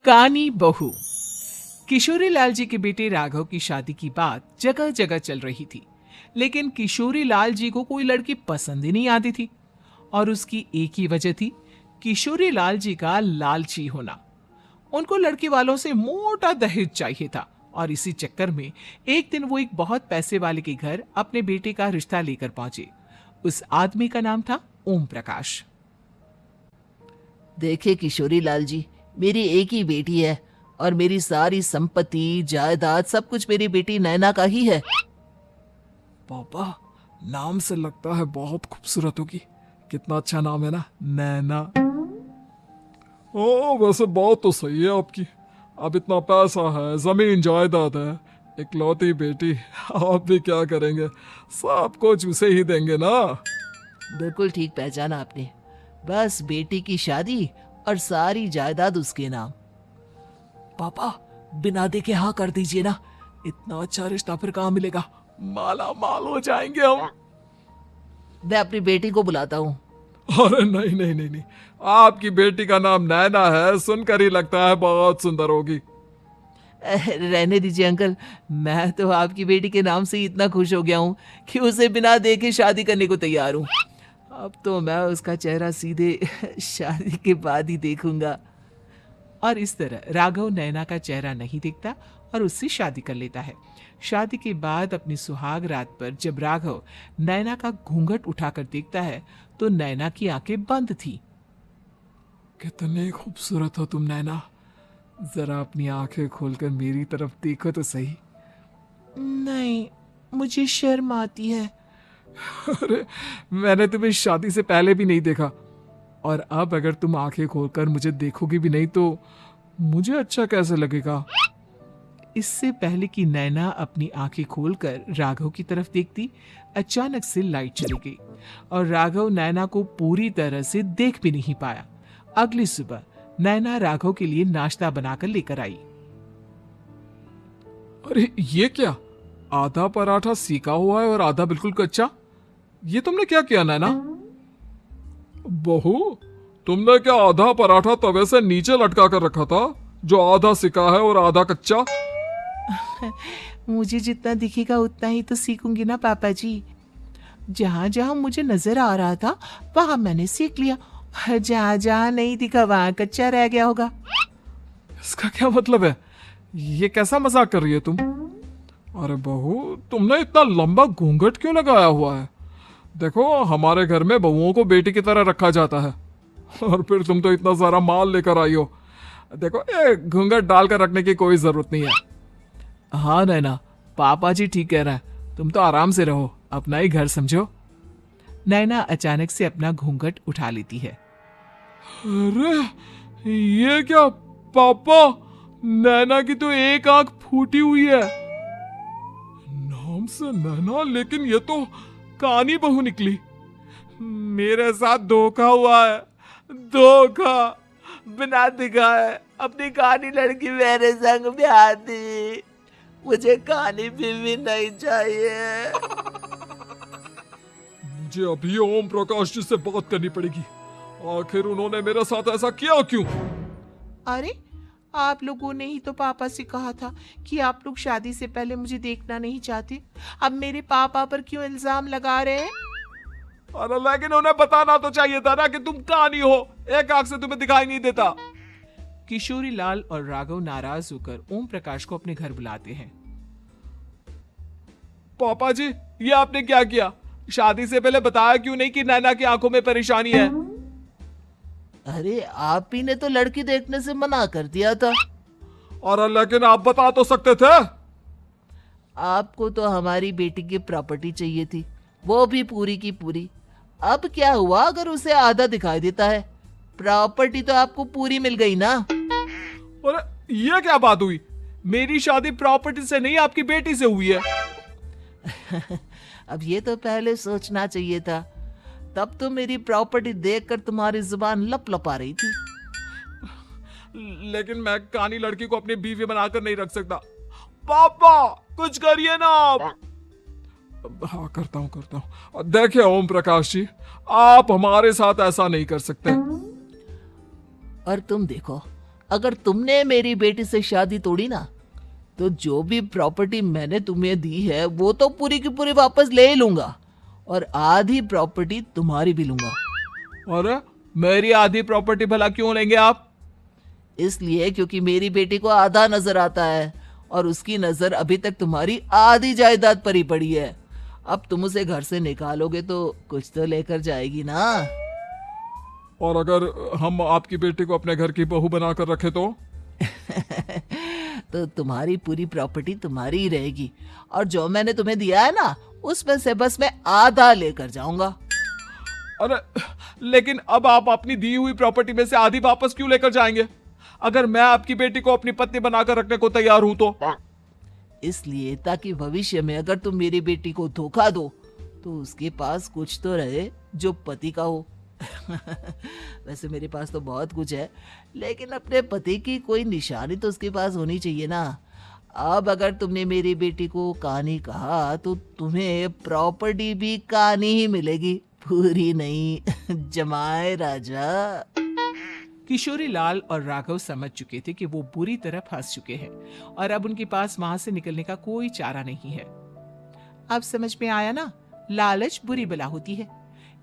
कानी बहू। किशोरी लाल जी के बेटे राघव की शादी की बात जगह जगह चल रही थी, लेकिन किशोरी लाल जी को कोई लड़की पसंद ही नहीं आती थी। और उसकी एक ही वजह थी, किशोरी लाल जी का लालची होना। उनको लड़की वालों से मोटा दहेज चाहिए था और इसी चक्कर में एक दिन वो एक बहुत पैसे वाले के घर अपने बेटे का रिश्ता लेकर पहुंचे। उस आदमी का नाम था ओम प्रकाश। देखे किशोरी लाल जी, मेरी एक ही बेटी है और मेरी सारी संपत्ति जायदाद सब कुछ मेरी बेटी नैना का ही है। पापा, नाम से लगता है बहुत खूबसूरत होगी। कितना अच्छा नाम है ना, नैना। ओ, वैसे बात तो सही है आपकी। अब इतना पैसा है, जमीन जायदाद है, इकलौती बेटी, आप भी क्या करेंगे? सब कुछ उसे ही देंगे ना। बिल्कुल ठीक पहचाना आपने। बस बेटी की शादी और सारी जायदाद उसके नाम। पापा, बिना देखे हाँ कर दीजिए ना। इतना अच्छा रिश्ता फिर कहाँ मिलेगा? माला माल हो जाएंगे हम। मैं अपनी बेटी को बुलाता हूँ। अरे नहीं नहीं नहीं नहीं, आपकी बेटी का नाम नैना है, सुनकर ही लगता है बहुत सुंदर होगी। रहने दीजिए अंकल, मैं तो आपकी बेटी के नाम से ही इतना खुश हो गया हूँ कि उसे बिना देखे शादी करने को तैयार हूँ। अब तो मैं उसका चेहरा सीधे शादी के बाद ही देखूंगा। और इस तरह राघव नैना का चेहरा नहीं देखता और उससे शादी कर लेता है। शादी के बाद अपनी सुहाग रात पर जब राघव नैना का घूंघट उठाकर देखता है तो नैना की आंखें बंद थी। कितनी खूबसूरत हो तुम नैना, जरा अपनी आंखें खोलकर मेरी तरफ देखो तो सही। नहीं, मुझे शर्म आती है। अरे, मैंने तुम्हें शादी से पहले भी नहीं देखा, और अब अगर तुम आंखें खोलकर मुझे देखोगी भी नहीं तो मुझे अच्छा कैसे लगेगा? इससे पहले कि नैना अपनी आंखें खोलकर राघव की तरफ देखती, अचानक से लाइट चली गई और राघव नैना को पूरी तरह से देख भी नहीं पाया। अगली सुबह नैना राघव के लिए नाश्ता बनाकर लेकर आई। अरे ये क्या, आधा पराठा सीका हुआ है और आधा बिल्कुल कच्चा। ये तुमने क्या किया नैना? बहू, तुमने क्या आधा पराठा तवे से नीचे लटका कर रखा था, जो आधा सिका है और आधा कच्चा? मुझे जितना दिखेगा उतना ही तो सीखूंगी ना पापा जी। जहां जहां मुझे नजर आ रहा था वहां मैंने सीख लिया, जहां जहां नहीं दिखा वहां कच्चा रह गया होगा। इसका क्या मतलब है? ये कैसा मजाक कर रही है तुम? अरे बहू, तुमने इतना लंबा घूंघट क्यों लगाया हुआ है? देखो, हमारे घर में बहुओं को बेटी की तरह रखा जाता है, और फिर तुम तो इतना सारा माल लेकर आई हो। देखो, ये घूंघट डालकर रखने की कोई जरूरत नहीं है। हाँ नैना, पापा जी ठीक कह रहा है, तुम तो आराम से रहो, अपना ही घर समझो। नैना अचानक से अपना घूंघट उठा लेती है। अरे ये क्या पापा, नैना की तो एक आंख फूटी हुई है। नाम से नैना, लेकिन ये तो कानी बहू निकली। मेरे साथ धोखा हुआ है, धोखा। बिना दिखाए अपनी कानी लड़की मेरे संग ब्याह दी। मुझे कानी बीवी नहीं चाहिए। मुझे अभी ओम प्रकाश जी से बात करनी पड़ेगी। आखिर उन्होंने मेरे साथ ऐसा किया क्यों? अरे, आप लोगों ने ही तो पापा से कहा था कि आप लोग शादी से पहले मुझे देखना नहीं चाहते। अब मेरे पापा पर क्यों इल्जाम लगा रहे हैं? अरे लेकिन उन्हें बताना तो चाहिए था ना कि तुम कानी हो, एक आंख से तुम्हें दिखाई नहीं देता। किशोरी लाल और राघव नाराज होकर ओम प्रकाश को अपने घर बुलाते हैं। पापा जी, ये आपने क्या किया? शादी से पहले बताया क्यों नहीं कि नैना की आंखों में परेशानी है? अरे आप ही ने तो लड़की देखने से मना कर दिया था। और लेकिन आप बता तो सकते थे। आपको तो हमारी बेटी की प्रॉपर्टी चाहिए थी, वो भी पूरी की पूरी। अब क्या हुआ अगर उसे आधा दिखाई देता है? प्रॉपर्टी तो आपको पूरी मिल गई ना। अरे ये क्या बात हुई? मेरी शादी प्रॉपर्टी से नहीं, आपकी बेटी से हुई है। अब ये तो पहले सोचना चाहिए था, तब तो मेरी प्रॉपर्टी देखकर तुम्हारी जुबान लप लप आ रही थी। लेकिन मैं कानी लड़की को अपनी बीवी बनाकर नहीं रख सकता। पापा, कुछ करिए ना आप। हाँ, करता हूँ। देखिए ओम प्रकाश जी, आप हमारे साथ ऐसा नहीं कर सकते। और तुम देखो, अगर तुमने मेरी बेटी से शादी तोड़ी ना, तो जो भी प्रॉपर्टी मैंने तुम्हें दी है वो तो पूरी की पूरी वापस ले ही लूंगा, और आधी प्रॉपर्टी तुम्हारी भी लूंगा। अरे मेरी आधी प्रॉपर्टी भला क्यों लेंगे आप? इसलिए क्योंकि मेरी बेटी को आधा नजर आता है और उसकी नजर अभी तक तुम्हारी आधी जायदाद पर ही पड़ी है। अब तुम उसे घर से निकालोगे तो कुछ तो लेकर जाएगी ना। और अगर हम आपकी बेटी को अपने घर की बहू बनाकर रखे तो? तो तुम्हारी पूरी प्रॉपर्टी तुम्हारी ही रहेगी, और जो मैंने तुम्हें दिया है ना, उसमें से बस मैं आधा लेकर जाऊंगा। अरे लेकिन अब आप अपनी दी हुई प्रॉपर्टी में से आधी वापस क्यों लेकर जाएंगे? अगर मैं आपकी बेटी को अपनी पत्नी बनाकर रखने को तैयार हूं तो? इसलिए ताकि भविष्य में अगर तुम मेरी बेटी को धोखा दो तो उसके पास कुछ तो रहे जो पति का हो। वैसे मेरे पास तो बहुत कुछ है, लेकिन अपने पति की कोई निशानी तो उसके पास होनी चाहिए ना। अब अगर तुमने मेरी बेटी को कानी कहा तो तुम्हें प्रॉपर्टी भी कानी ही मिलेगी, पूरी नहीं। जमाए राजा। किशोरी लाल और राघव समझ चुके थे कि वो बुरी तरह फंस चुके हैं और अब उनके पास वहां से निकलने का कोई चारा नहीं है। अब समझ में आया ना, लालच बुरी बला होती है।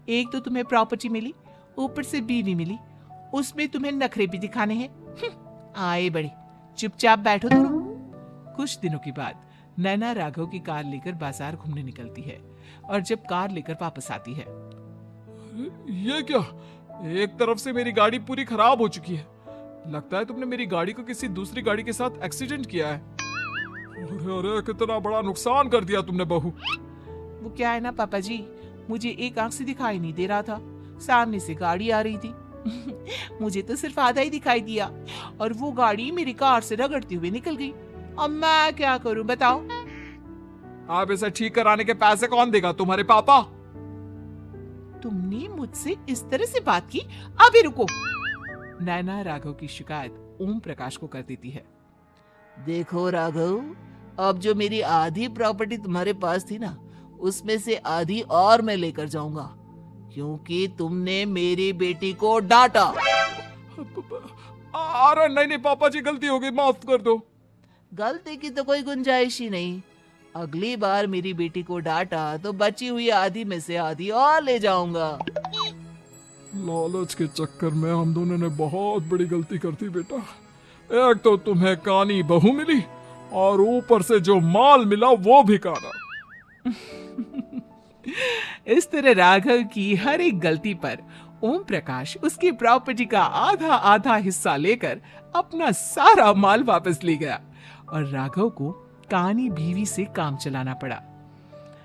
एक तो तुम्हें प्रॉपर्टी मिली, ऊपर से बीवी मिली, उसमें तुम्हें नखरे भी दिखाने हैं। आए बड़े, चुपचाप बैठो दोनों। कुछ दिनों के बाद नैना राघव की कार लेकर बाजार घूमने निकलती है और जब कार लेकर वापस आती है, ये क्या? एक तरफ से मेरी गाड़ी पूरी खराब हो चुकी है। लगता है तुमने मेरी गाड़ी को किसी दूसरी गाड़ी के साथ एक्सीडेंट किया है। अरे अरे, कितना बड़ा नुकसान कर दिया तुमने बहू। वो क्या है ना पापा जी, मुझे एक आंख से दिखाई नहीं दे रहा था, सामने से गाड़ी आ रही थी। मुझे तो सिर्फ आधा ही दिखाई दिया और वो गाड़ी मेरी कार से रगड़ती हुई निकल गई। अब मैं क्या करूं बताओ? आप इसे ठीक कराने के पैसे कौन देगा? तुम्हारे पापा? तुमने मुझसे इस तरह से बात की? अभी रुको। नैना राघव की शिकायत ओम प्रकाश को कर देती है। देखो राघव, अब जो मेरी आधी प्रॉपर्टी तुम्हारे पास थी ना, उसमें से आधी और मैं लेकर जाऊंगा, क्योंकि तुमने मेरी बेटी को डांटा। अरे नहीं नहीं पापा जी, गलती हो गई, माफ कर दो। गलती की तो कोई गुंजाइश ही नहीं। अगली बार मेरी बेटी को डांटा तो बची हुई आधी में से आधी और ले जाऊंगा। लालच के चक्कर में हम दोनों ने बहुत बड़ी गलती कर दी बेटा। एक तो तुम्हें कानी बहू मिली और ऊपर से जो माल मिला वो भी काना। इस तरह राघव की हर एक गलती पर ओम प्रकाश उसकी प्रॉपर्टी का आधा आधा हिस्सा लेकर अपना सारा माल वापस ले गया और राघव को कानी बीवी से काम चलाना पड़ा।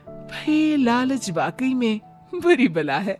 भाई लालच वाकई में बुरी बला है।